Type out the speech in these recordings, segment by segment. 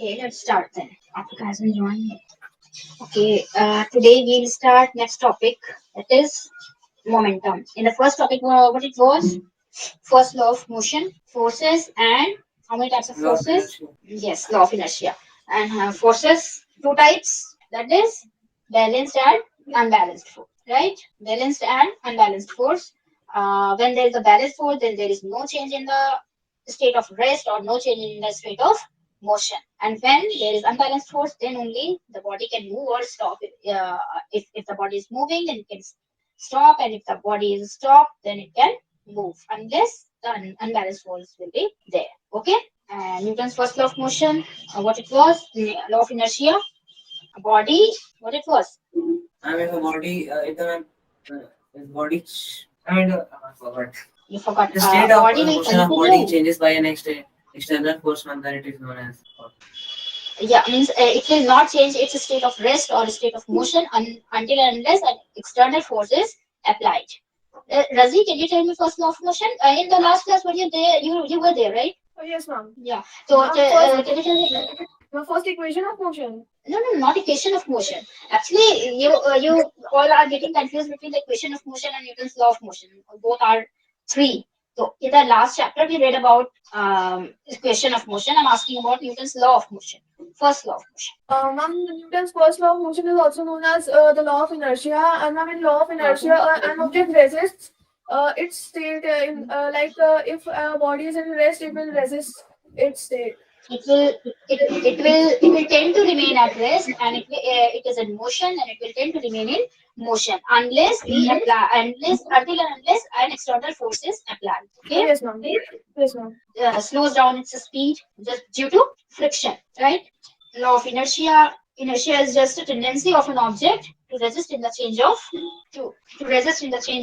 Okay, let's start then. Africa hasn't joined yet. Okay, today we'll start next topic. That is momentum. In the first topic, what it was? First law of motion, forces, and how many types of Law of forces? inertia. Yes, law of inertia. And forces, two types. That is balanced and unbalanced force. Right? Balanced and unbalanced force. When there is a balanced force, then there is no change in the state of rest or no change in the state of motion. And when there is unbalanced force, then only the body can move or stop. If the body is moving, then it can stop, and if the body is stopped, then it can move unless the unbalanced force will be there. Okay. And Newton's first law of motion, what it was, the law of inertia, body, what it was. I mean, the body, his body, I forgot. You forgot. The state of Body will motion of body continue. changes by an external force, and then it is known as. Yeah, means it will not change its state of rest or state of motion until and unless an external force is applied. Razi, can you tell me first law of motion? In the last class, were you there? You were there, right? Oh, yes, ma'am. Yeah. So First, can you tell me? the first equation of motion. No, not equation of motion. Actually, you all are getting confused between the equation of motion and Newton's law of motion. Both are three. So in the last chapter, we read about equation of motion. I'm asking about Newton's law of motion. First law of motion. Ma'am, Newton's first law of motion is also known as the law of inertia. And ma'am, in law of inertia, an object resists its state if a body is in rest, it will resist its state. It will tend to remain at rest, and it is in motion, and it will tend to remain in motion unless we apply until and unless an external force is applied. Okay. Yes, ma'am. Yes, ma'am. Slows down its speed just due to friction, right? Law of inertia. Inertia is just a tendency of an object to resist in the change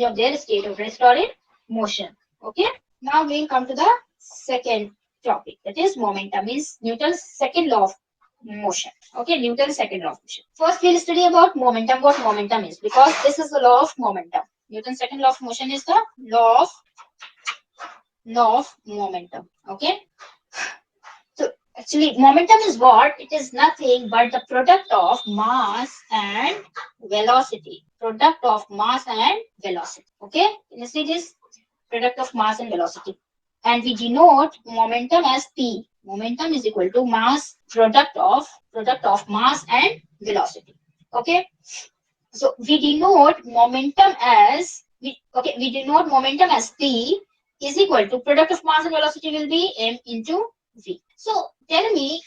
of their state of rest or in motion. Okay. Now we'll come to the second topic, that is momentum, means Newton's second law of motion. Okay, Newton's second law of motion. First, we'll study about momentum, what momentum is, because this is the law of momentum. Newton's second law of motion is the law of momentum. Okay. So actually, momentum is what? It is nothing but the product of mass and velocity. Product of mass and velocity. Okay, you see this product of mass and velocity. And we denote momentum as P. Momentum is equal to mass product of mass and velocity. Okay. So we denote momentum as P is equal to product of mass and velocity will be m into v. So tell me,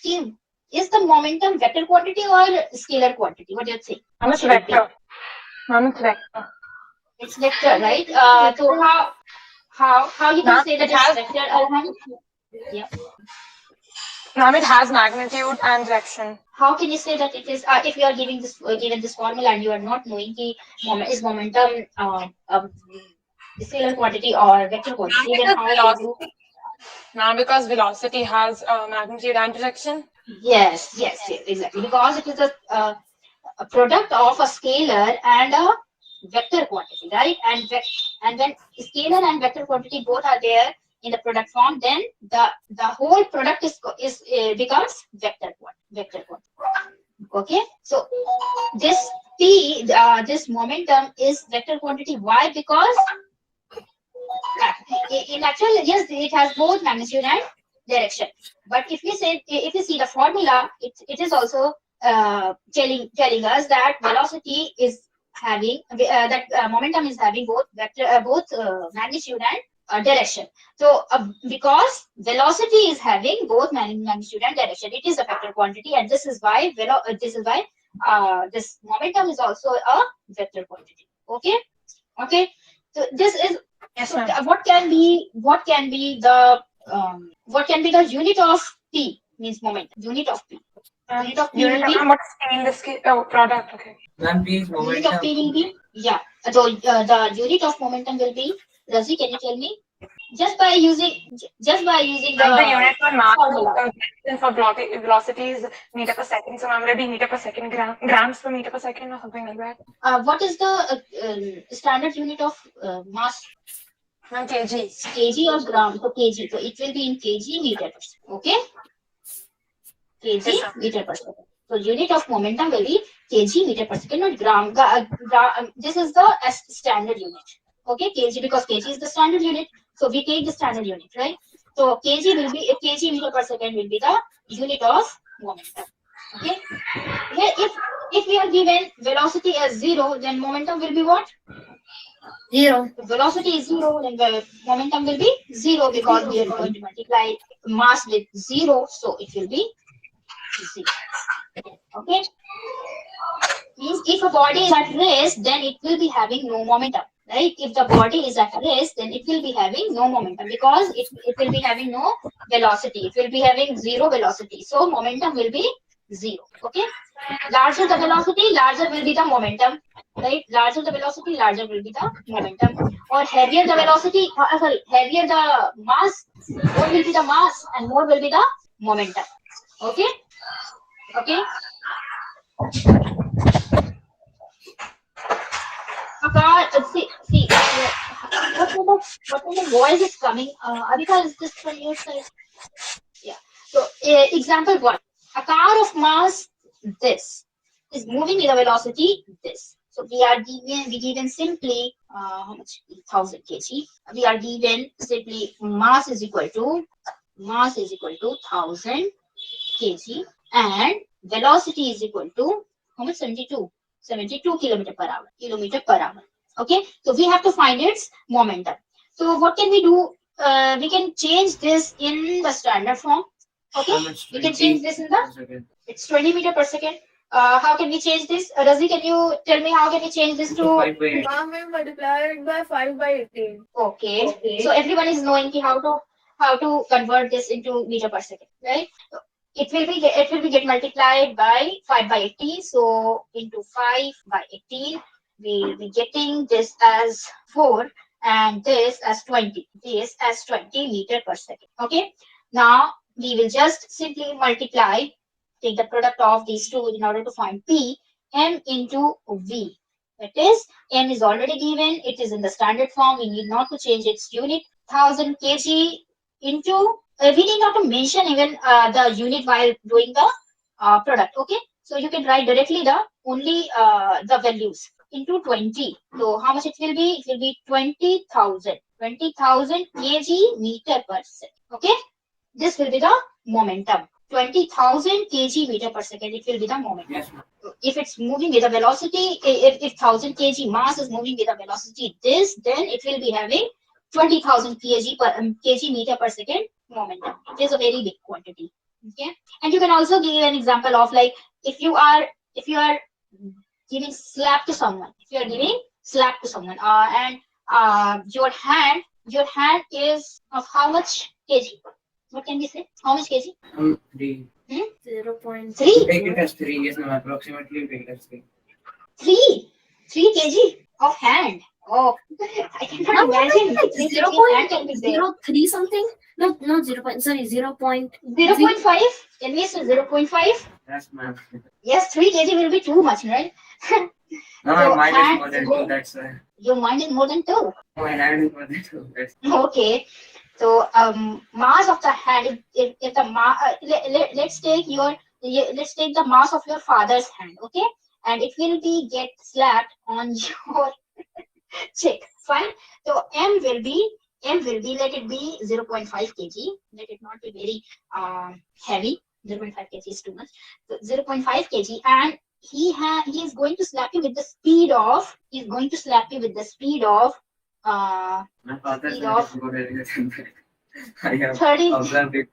is the momentum vector quantity or scalar quantity? What do you think? It's vector. Ma'am, it's vector. It's vector, right? So how you can say that it's vector? Yeah. Ma'am, it has magnitude and direction. How can you say that it is? If you are given this formula and you are not knowing is momentum scalar quantity or vector quantity, then how will you? Ma'am, because velocity has magnitude and direction. Yes, exactly. Because it is a product of a scalar and a vector quantity, right? And when scalar and vector quantity both are there in the product form, then the whole product becomes vector quantity. Okay, so this this momentum is vector quantity. Why? Because in actual, yes, it has both magnitude and direction. But if you see the formula, it is also telling us that velocity is having momentum is having both magnitude and direction. So because velocity is having both magnitude and direction, it is a vector quantity, and this is why this momentum is also a vector quantity. Okay. So this is what can be the unit of P, means momentum. Unit of P. Unit of P will be what scale product. Okay. Then P is unit of momentum. P will be So the unit of momentum will be, Razi, can you tell me? Just by using the unit for mass formula. for velocity is meter per second. So I'm ready meter per second, grams per meter per second or something like that. What is the standard unit of mass? Kg. Kg or gram? So kg. So it will be in kg meter per second. Okay. kg meter per second. So unit of momentum will be kg meter per second, not gram. This is the standard unit. Okay, kg, because kg is the standard unit. So we take the standard unit, right? So kg will be kg meter per second will be the unit of momentum. Okay. Here, if we are given velocity as 0, then momentum will be what? 0. If velocity is 0, then the momentum will be 0, because we are going to multiply mass with 0, so it will be 0. Okay. Means if a body is at rest, then it will be having no momentum, right? If the body is at rest, then it will be having no momentum, because it will be having no velocity. It will be having 0 velocity. So momentum will be 0. Okay. Larger the velocity, larger will be the momentum, right? Larger the velocity, larger will be the momentum. Or heavier the velocity, sorry, heavier the mass, more will be the mass and more will be the momentum. Okay. Okay. See, what kind of voice is coming? Adhika, is this from your side? Yeah. So, example one: a car of mass this is moving with a velocity this. So we given simply how much? 1000 kg. We are given simply mass is equal to 1000 kg, and velocity is equal to how much? 72 kilometer per hour. Okay, so we have to find its momentum. So what can we do? We can change this in the standard form. Okay, we can change this in the, it's 20 meter per second. How can we change this? Razi, can you tell me how can we change this to? 5 by 8. Ma'am, we multiply it by 5 by 18. Okay. So everyone is knowing how to convert this into meter per second, right? So it will be get multiplied by 5 by 18. So into 5 by 18, we'll be getting this as 4 and this as 20. This as 20 meter per second. Okay. Now we will just simply multiply, take the product of these two in order to find P, M into V. That is, M is already given. It is in the standard form. We need not to change its unit. 1000 kg into, we need not to mention even the unit while doing the product. Okay. So you can write directly the values into 20. So how much it will be? It will be 20,000. 20,000 kg meter per second. Okay. This will be the momentum. 20,000 kg meter per second. It will be the momentum. Yes, ma'am. If it's moving with a velocity, if 1000 kg mass is moving with a velocity this, then it will be having 20,000 kg meter per second momentum. It is a very big quantity. Okay, and you can also give an example of, like, if you are giving slap to someone, and your hand is of how much kg? What can we say? How much kg? 3. 0.3. 3. Take it as 3. Yes, ma'am. Approximately take it as 3. 3 kg of hand. Oh, I cannot imagine. 3 kg hand can be there. 0.03 something? No, not 0. Sorry, 0. 0.5? Can we say 0.5? Yes, ma'am. Yes, 3 kg will be too much, right? No, So mine is hand more than is 2. there. That's why. Your mind is more than 2. My hand is more than 2. That's Okay. So mass of the hand, if the let's take the mass of your father's hand, okay, and it will be get slapped on your cheek. Fine. So M will be, let it be 0.5 kg. Let it not be very heavy. 0.5 kg is too much. So 0.5 kg, and he is going to slap you with the speed of my father's speed hand of is more than that. I have 30. observed it.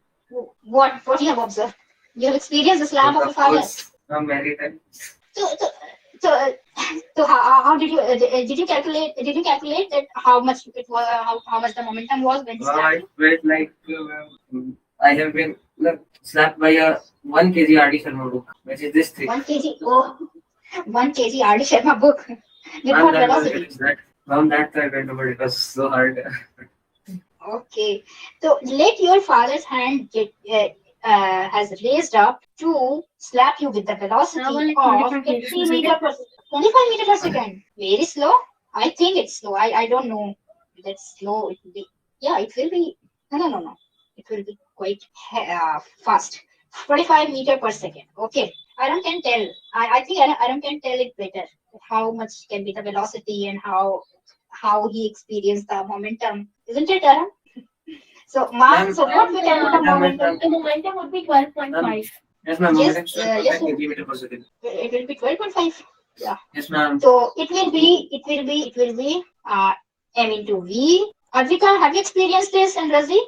What you have observed? You have experienced the slap of your father. Many times. So so so, so how did you calculate that how much it was, how much the momentum was when he I slapped you? felt like I have been slapped by a 1 kg RD Sharma book, which is this thing. 1 kg. Oh, 1 kg RD Sharma book with Ma'am, what that was velocity? that. From that I went over. It was so hard. Okay, so let your father's hand has raised up to slap you with the velocity Now only of 25 meters 50 per meter second. per 25 meter per second. Very slow. I think it's slow. I don't know. That's slow. It will be. Yeah, it will be. No. It will be quite fast. 25 meter per second. Okay. Aram can tell. I think Aram can tell it better. How much can be the velocity and how he experienced the momentum. Isn't it, Aram? So, ma'am, so what we can put a momentum? The momentum would be 12.5. Yes, ma'am. Yes, Momentum is yes, 12.5 km per second. it will be 12.5. Yeah. Yes, ma'am. So it will be M into V. Advika, have you experienced this? And Razi,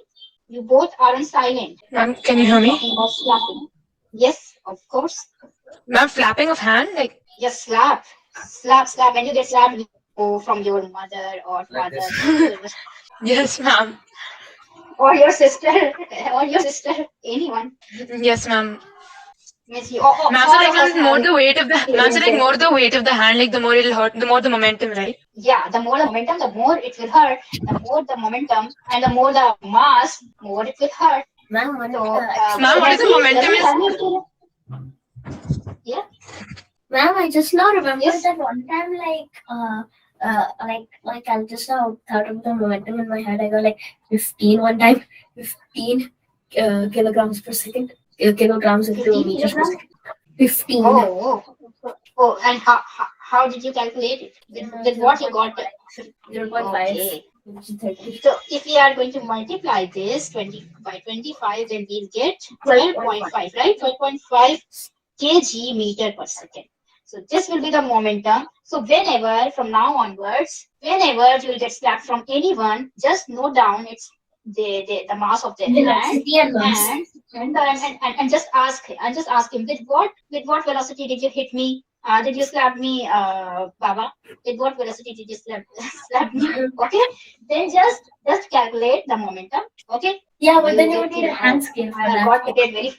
you both are on silent. Ma'am, can you I hear am me? talking about slapping. Yes, of course. Ma'am, flapping of hand? Like, Yes, slap. When you get slapped from your mother or Like father this. yes, ma'am. or your sister or your sister, anyone. Yes, ma'am. Means you, all Ma'am, so all like, of us ma'am, more have the weight of the, ma'am, so like, experienced it. more the weight of the hand, like, the more it'll hurt, the more the momentum, right? Yeah, the more the momentum, the more it will hurt. The more the momentum and the more the mass, more it will hurt. Ma'am, what is So, Ma'am, what is the momentum Razi, is? have you experienced? Yeah. Ma'am, I just now remember Yes. that one time, like I just now thought of the momentum in my head. I got like 15 one time, 15 kilograms per second, kilograms into 15 meters per kilograms? second. 15. Oh, and how did you calculate it? With what you got? 0.5. Okay. Which is 30. So if we are going to multiply this 20 by 25, then we'll get 12.5, right? 12.5 kg meter per second. So this will be the momentum. So whenever, from now onwards, whenever you will get slapped from anyone, just note down it's the mass of their hand Velocity and mass. and just ask him with what velocity did you hit me? Did you slap me, Baba? With what velocity did you slap me? Okay, then just calculate the momentum. Okay. Yeah, but then you will would get need to a hand scale for I have that. got to get very.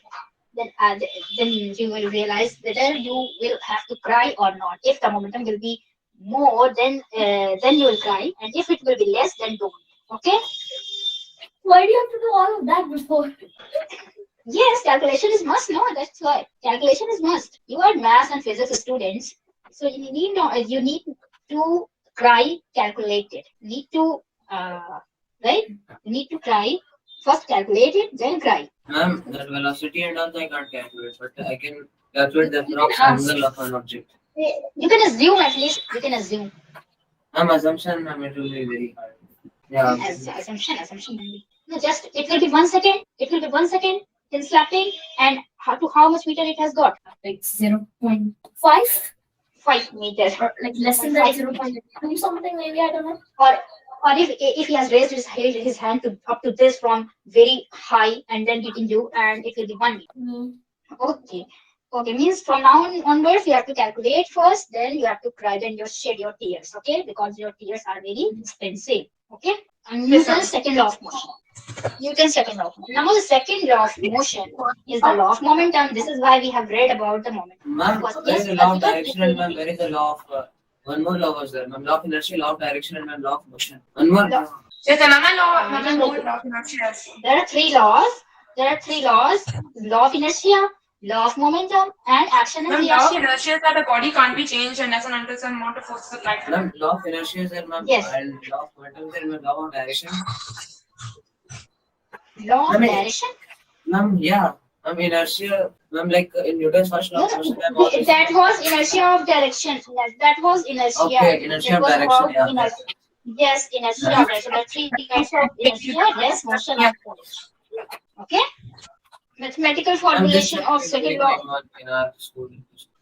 Then you will realize whether you will have to cry or not. If the momentum will be more, then you will cry, and if it will be less, then don't. Okay. Why do you have to do all of that before? Yes, calculation is must. No, that's why calculation is must. You are math and physics students, so you need to try calculate it. Need to right? You need to try first calculate it, then cry. Ma'am, that velocity and all I can't calculate, but I can calculate the You approx can ask. angle of an object. You can assume at least. You can assume. Assumption, ma'am, it will be very hard. Yeah. Assumption. No, just it will be 1 second. It will be 1 second in slapping, and how much meter it has got? Like 0.5 5 meters. or like less than that, 5 0.2 something maybe, I don't know. Or if he has raised his hand to up to this from very high and then hitting you, and it will be 1 meter. Okay. Okay, means from now onwards, you have to calculate first, then you have to cry, then you shed your tears, okay? Because your tears are very expensive, okay? And Newton's second law of motion. Newton's second law of motion. Now, the second law of motion is the law of momentum. This is why we have read about the momentum. Ma'am, Because- there yes, is a law of because- direction and ma'am, there is a law of one more law was there. Ma'am, law of inertia, law of direction, and ma'am, law of motion. One more. Law- Yes, and ma'am, law of inertia. There are three laws. Law of inertia, law of momentum, and action and Ma'am, law of reaction. inertia is that the body can't be changed unless and until some amount of force is applied to it. Ma'am, law of inertia is there, ma'am. Yes. And law of momentum is there, ma'am. Law of direction. Law of Ma'am, direction. Ma'am, yeah. Ma'am, inertia, ma'am, like in Newton's first law of motion, ma'am, all this- That was inertia of direction. That was inertia. Okay, inertia That of was direction, about yeah. inertia. Yes, inertia of direction. There are three kinds of inertia, rest, motion, and force. Okay? Mathematical Ma'am, this formulation chapter of is second very law. going on in our school.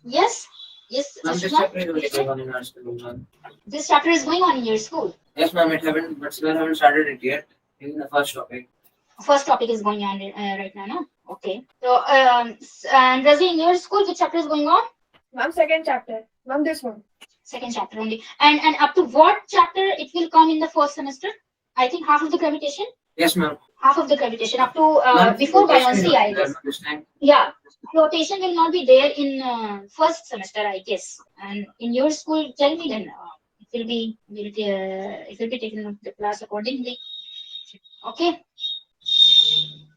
Yes. Yes, Ma'am, this Ashima? chapter is really going on in our school, ma'am. This chapter is going on in your school. Yes, ma'am, it haven't, but still haven't started it yet. This is the first topic. First topic is going on right now, no? Okay. So, and Razi, in your school, which chapter is going on? Ma'am, second chapter. Ma'am, this one. Second chapter only. And up to what chapter it will come in the first semester? I think half of the gravitation. Yes, ma'am. Half of the gravitation up to Ma'am, before rotation buoyancy, is I there, guess. ma'am, this time. Yeah, flotation will not be there in first semester, I guess. And in your school, tell me then. It will be taken up the class accordingly. Okay.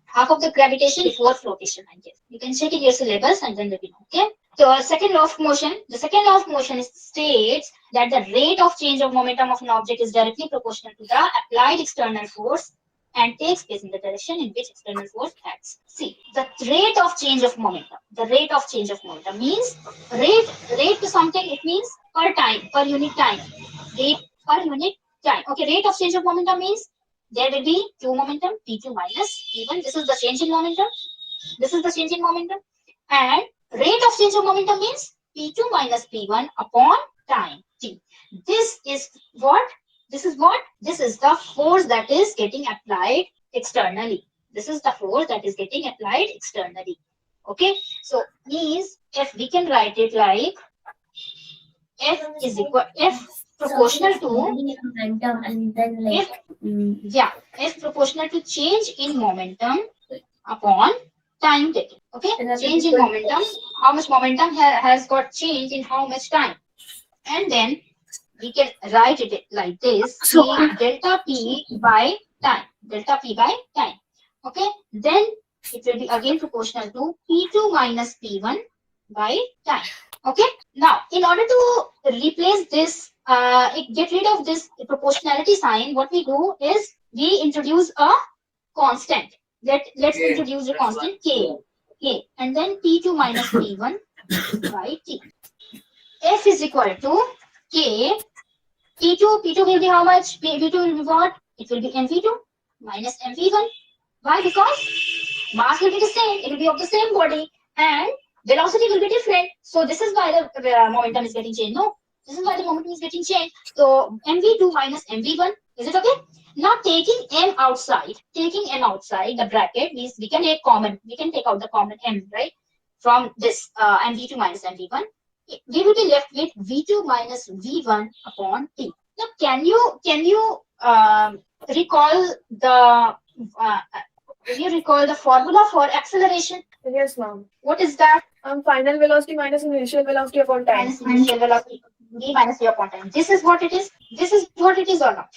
Half of the gravitation before flotation, I guess. You can check in your syllabus and then let me know. Okay. So second law of motion. The second law of motion states that the rate of change of momentum of an object is directly proportional to the applied external force and takes place in the direction in which external force acts. See, the rate of change of momentum. The rate of change of momentum means rate to something. It means per time, per unit time. Rate per unit time. Okay, rate of change of momentum means there will be Q momentum, P2 minus P1. This is the change in momentum. This is the change in momentum. And rate of change of momentum means P2 minus P1 upon time T. This is what? This is what? This is the force that is getting applied externally. This is the force that is getting applied externally. Okay. So means if we can write it like F is equal F proportional to momentum, and then like F proportional to change in momentum upon time taken. Okay, change in momentum. How much momentum has got change in how much time? And then we can write it like this: delta P by time. Delta P by time. Okay, then it will be again proportional to P2 minus P1 by time. Okay, now in order to replace this, get rid of this proportionality sign, what we do is we introduce a constant. Let's introduce a constant K, and then P2 minus P1 by T. F is equal to K. P2 will be how much? P2 will be what? It will be mv2 minus mv1. Why? Because mass will be the same. It will be of the same body, and velocity will be different. So this is why the momentum is getting changed. No, this is why the momentum is getting changed. So mv2 minus mv1. Is it okay? Now taking m outside the bracket means we can take common. We can take out the common m, right, from this mv2 minus mv1. We will be left with v2 minus v1 upon t. Now can you recall the formula for acceleration? Yes, ma'am. What is that? Final velocity minus initial velocity upon time. Minus initial velocity v minus v upon time. This is what it is. This is what it is or not?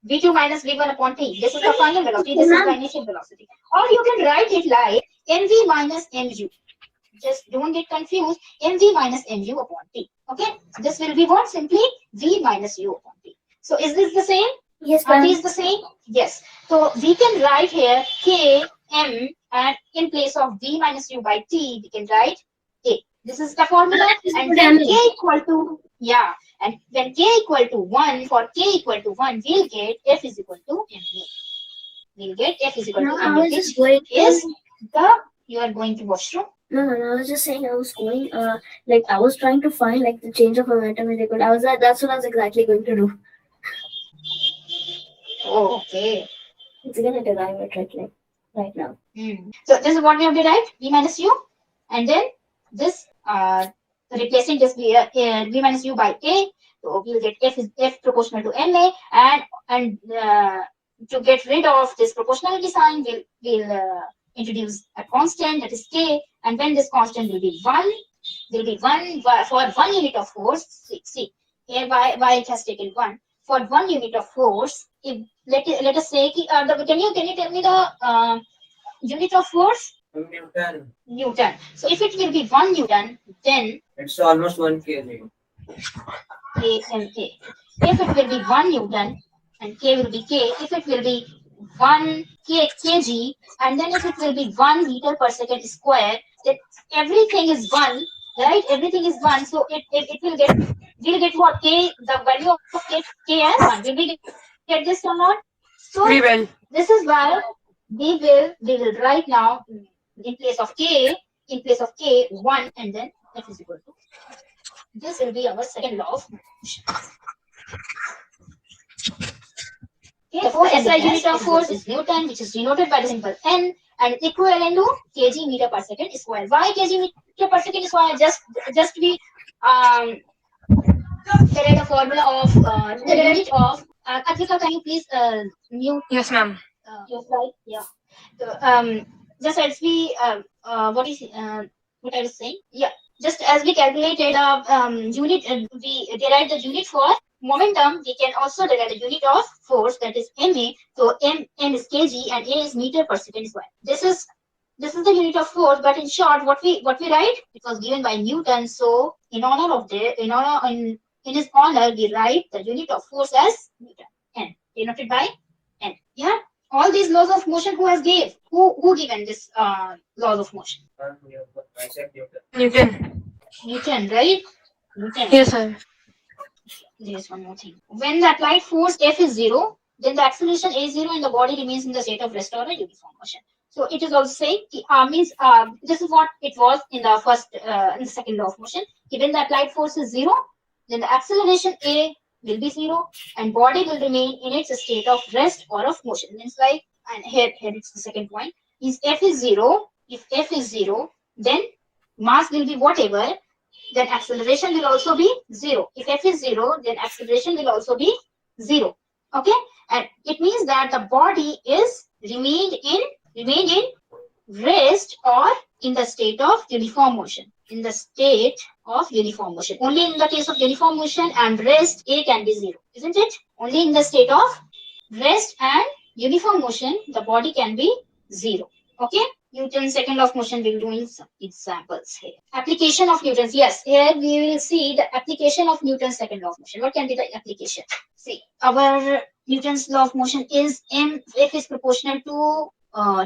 V2 minus v1 upon t. This is the final velocity. This is the initial velocity. Or you can write it like mv minus mu. Just don't get confused. Mv minus mu upon t. Okay. This will be what? Simply v minus u upon t. So is this the same? yes, Are ma'am. these the same? Yes. So we can write here k m, and in place of v minus u by t, we can write a. This is the formula. And when k equal to and when k equal to 1, for k equal to 1, we'll get f is equal to ma. We'll get f is equal No, to I ma, was which just going is you are going to washroom. No, I was just saying I was going, like I was trying to find like the change of momentum is equal. That's what I was exactly going to do. Oh, okay. It's gonna derive it right now. So this is what we have derived, v minus u, and then this replacing this v minus u by a. So we'll get f proportional to ma, and to get rid of this proportionality sign, we'll introduce a constant, that is k, and when this constant will be 1 for 1 unit of force. See here why it has taken 1 for 1 unit of force. If let us say can you tell me the unit of force? Newton. So if it will be 1 Newton, then it's almost 1 kg. kMA. If it will be 1 Newton and K will be K, if it will be 1 kg, and then if it will be 1 meter per second square, then everything is 1, right? Everything is 1. So it will get, we'll get what? K, the value of K as 1. Will we get this or not? So We will. this is why we will write now in place of K, 1, and then F is equal to. This will be our second law of motion. Okay, therefore, SI unit of force is Newton, which is denoted by the symbol N, and equivalent to kg meter per second square. Why kg meter per second square? Just we select the formula of the unit of. Katrika, can you please mute? Yes, ma'am. Your slide? Yeah. So, just as we what I was saying? Yeah. Just as we calculated unit, we derived the unit for momentum. We can also derive the unit of force, that is ma. So m is kg and a is meter per second square. This is the unit of force. But in short, what we write? It was given by Newton. So in his honor, we write the unit of force as Newton. N denoted by N. Yeah. All these laws of motion, who has gave? Who given this laws of motion? Newton. Newton, right? Newton. Yes, sir. There's one more thing. When the applied force F is 0, then the acceleration A is 0 and the body remains in the state of rest or a uniform motion. So it is also saying, this is what it was in the in the second law of motion. When the applied force is 0, then the acceleration A will be 0 and body will remain in its state of rest or of motion. Means like, and here it's the second point, is F is 0. If F is 0, then mass will be whatever, then acceleration will also be 0. If F is 0, then acceleration will also be 0. Okay, and it means that the body is remained in rest or in the state of uniform motion. In the state of uniform motion. Only in the case of uniform motion and rest, A can be 0, isn't it? Only in the state of rest and uniform motion, the body can be 0. Okay. Newton's second law of motion, we'll doing some examples here. Application of Newton's. Yes, here we will see the application of Newton's second law of motion. What can be the application? See, our Newton's law of motion is F is proportional to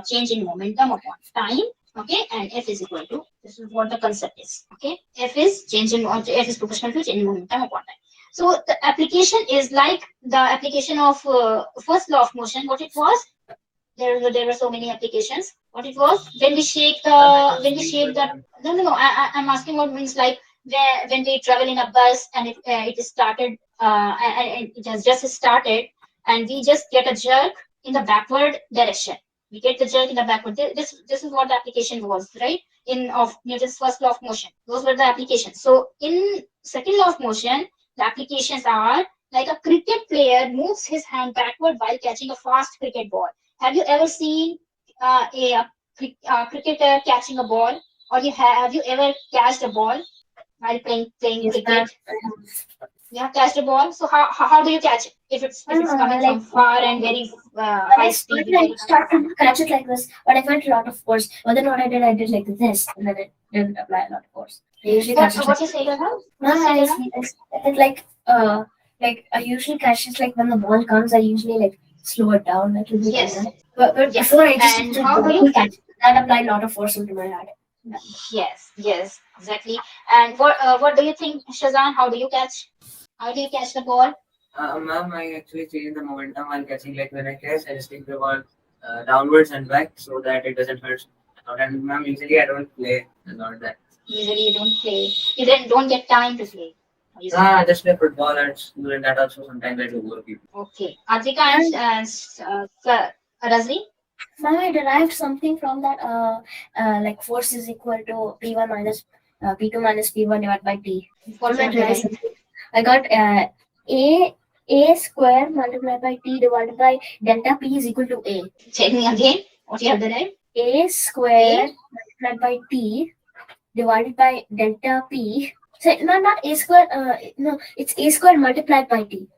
change in momentum upon time. Okay, and F is equal to, this is what the concept is. Okay, F is proportional to change in momentum upon time. So the application is like the application of first law of motion. What it was? There were so many applications. What it was, when we shake the no, I'm asking what means, like when we travel in a bus and it is started and it has just started and we just get a jerk in the backward direction. We get the jerk in the backward. This is what the application was, right? Of Newton's first law of motion. Those were the applications. So in second law of motion, the applications are like a cricket player moves his hand backward while catching a fast cricket ball. Have you ever seen a cricketer catching a ball, or have you ever catched a ball while playing Yes, cricket? You have catched a ball. So how do you catch it? If it's coming from far and very high speed. I started to catch it like this, but I felt a lot of force. But then what I did like this, and then it didn't apply a lot of force. I usually catch it. What you say about? I felt like I usually catch it like when the ball comes. I usually like slow it down a little bit. Yes. But before I just And how do you catch it? That applied a lot of force into my head. Yes, exactly. And what do you think, Shazan? How do you catch the ball? Ma'am, I actually change the momentum while catching. Like when I catch, I just take the ball downwards and back so that it doesn't hurt. And ma'am, usually I don't play a lot that. Usually you don't play. You don't get time to play. I just play football at school, and that also sometimes I do work. Okay. Advika and Razri? Now I derived something from that. Like force is equal to P1 minus P2 minus P1 divided by T. I got A square multiplied by T divided by delta P is equal to A. Tell me again what you have derived. A square multiplied by T divided by delta P. So not A square. No, it's A square multiplied by T.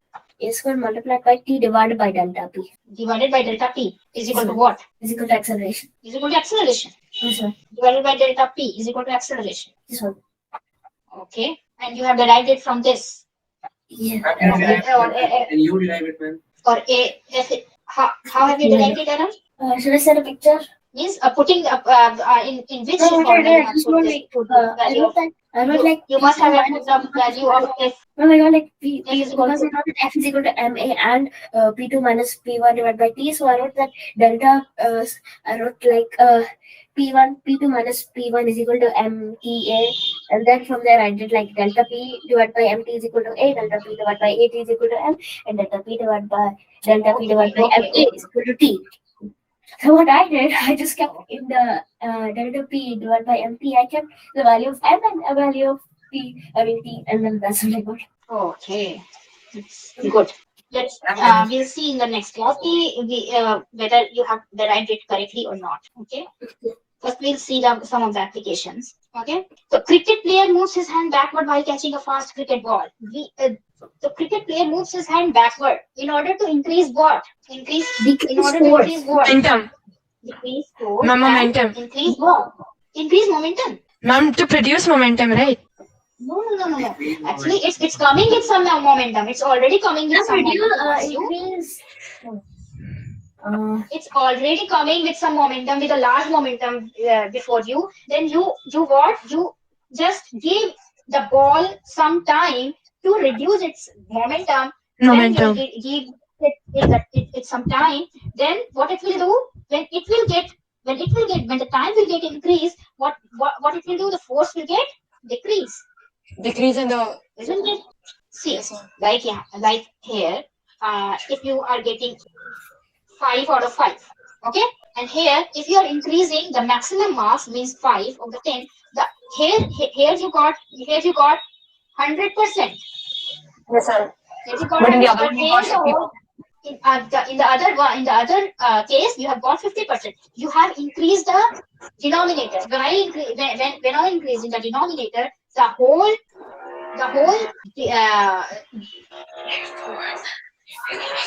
A square multiplied by T divided by delta P. Divided by delta P is equal to what? Is equal to acceleration. Is equal to acceleration. Yes, sir. Divided by delta P is equal to acceleration. This one. Okay. And you have derived it from this. Yeah. And you derive it, man. Or how have you derived it, Anand? Should I send a picture? Means putting in which form I wrote like you must have put the value of F. No, I got like P F is because equal I to know that F is equal to MA and P2 minus P1 divided by T. So I wrote that delta. I wrote like P2 minus P1 is equal to MTA, and then from there I did like delta P divided by MT is equal to A, delta P divided by AT is equal to M, and delta P divided by MA is equal to T. So what I did, I just kept in the delta P divided by MT, I kept the value of M and a value of T, and then that's what I got. Okay, it's good. Let's we'll see in the next class whether you have derived it correctly or not. Okay. First, we'll see some of the applications. Okay. So, cricket player moves his hand backward while catching a fast cricket ball. The cricket player moves his hand backward in order to increase what? Increase what? Momentum. Decrease force. Momentum. Increase what? Increase momentum. Ma'am, to produce momentum, right? No. Actually, it's coming with some momentum. It's already coming with some momentum. Increase. It's already coming with some momentum, with a large momentum before you. Then you what? You just give the ball some time to reduce its momentum. When you give it some time, then what it will do? When the time will get increased, what it will do? The force will get decrease. Decrease in the. Isn't it? See, Yes, ma'am. like here, if you are getting 5 out of 5, okay, and here if you are increasing the maximum marks, means 5 of the 10, the here you got 100%. Yes, sir. Here you got But in the 100, other but one, we here got the 50. whole in the other one, in the other case, you have got 50%. You have increased the denominator. When I increase in the denominator, the whole uh,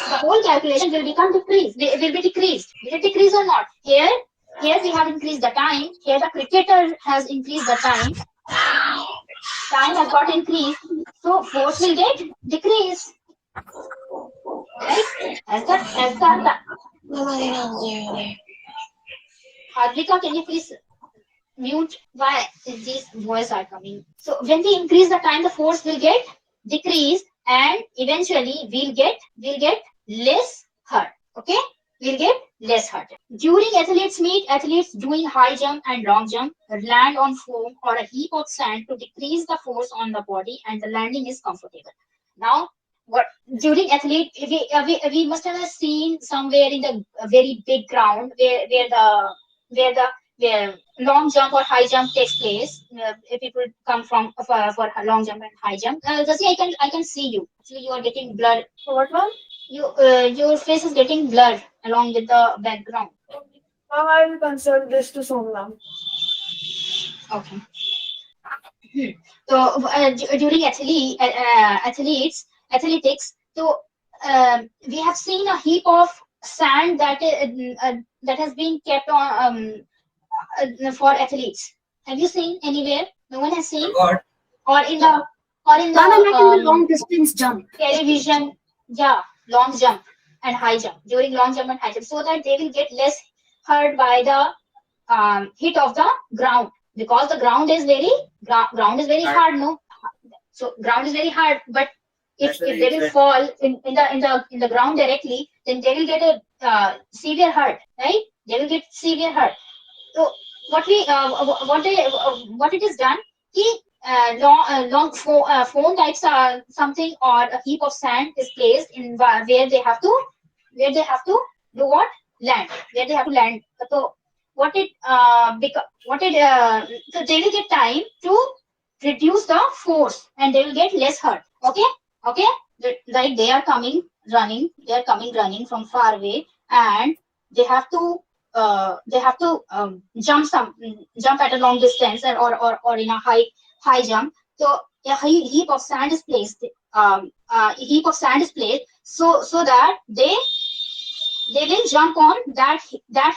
the whole calculation will become decreased. Will be decreased. Will it decrease or not? Here we have increased the time. Here the cricketer has increased the time. Time has got increased. So force will get decreased. Right? As that. Hadvika, can you please mute? Why these voices are coming? So when we increase the time, the force will get decreased, and eventually we'll get less hurt. Okay, we'll get less hurt. During athletes meet, athletes doing high jump and long jump land on foam or a heap of sand to decrease the force on the body, and the landing is comfortable. Now, what during athlete we must have seen somewhere in the very big ground where the where long jump or high jump takes place. If people come from for long jump and high jump, Jasi, I can see you. Actually, you are getting blurred. What one? Your face is getting blurred along with the background. Ma'am, I will consult this to Somlam. Okay. So during athletics, so we have seen a heap of sand that has been kept on for athletes. Have you seen anywhere? No one has seen, God. or in the Like in the long distance jump. television, yeah, long jump and high jump, during long jump and high jump, so that they will get less hurt by the hit of the ground, because the ground is very hard, no? So ground is very hard, but if they will fall in the ground directly, then they will get a severe hurt, right? They will get severe hurt. So what it is done, phone types are something, or a heap of sand is placed in where they have to do what? Land. Where they have to land. So so they will get time to reduce the force, and they will get less hurt. Okay. Like they are coming running from far away, and they have to jump at a long distance, or in a high jump. So a heap of sand is placed. So that they will jump on that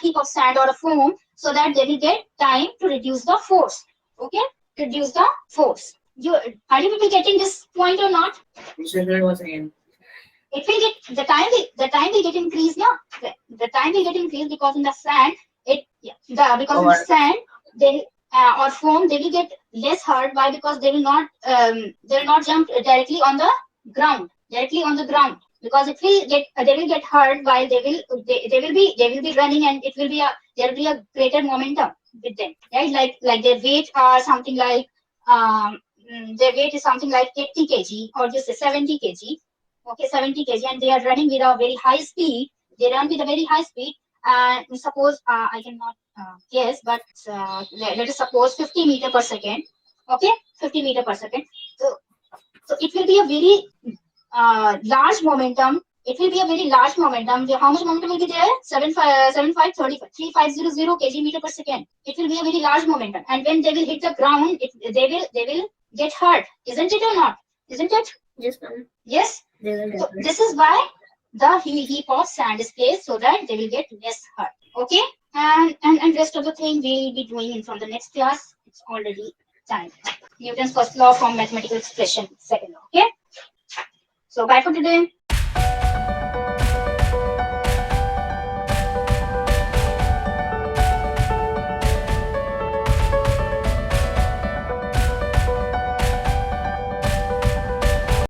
heap of sand or a foam, so that they will get time to reduce the force. Okay, reduce the force. Are you people getting this point or not? Once again. It will get the time will get increased. Yeah, the time will get increased because in the sand because in the sand they or foam, they will get less hurt. Why? Because they will not jump directly on the ground. Because they will get hurt while they will be running, and there will be a greater momentum with them, right? Like their weight are something like their weight is something like 80 kg, or just 70 kg. Okay, 70 kg, and they are running with a very high speed. They run with a very high speed, and suppose I cannot guess, but let us suppose 50 meter per second. Okay, 50 meter per second. So it will be a very large momentum. It will be a very large momentum. How much momentum will be there? 3,500 kg meter per second. It will be a very large momentum. And when they will hit the ground, they will get hurt. Isn't it or not? Isn't it? Yes, ma'am. Yes. So this is why the heap of sand is placed, so that they will get less hurt. Okay. And rest of the thing we'll be doing from the next class. It's already time. Newton's first law from mathematical expression, second law. Okay. So bye for today.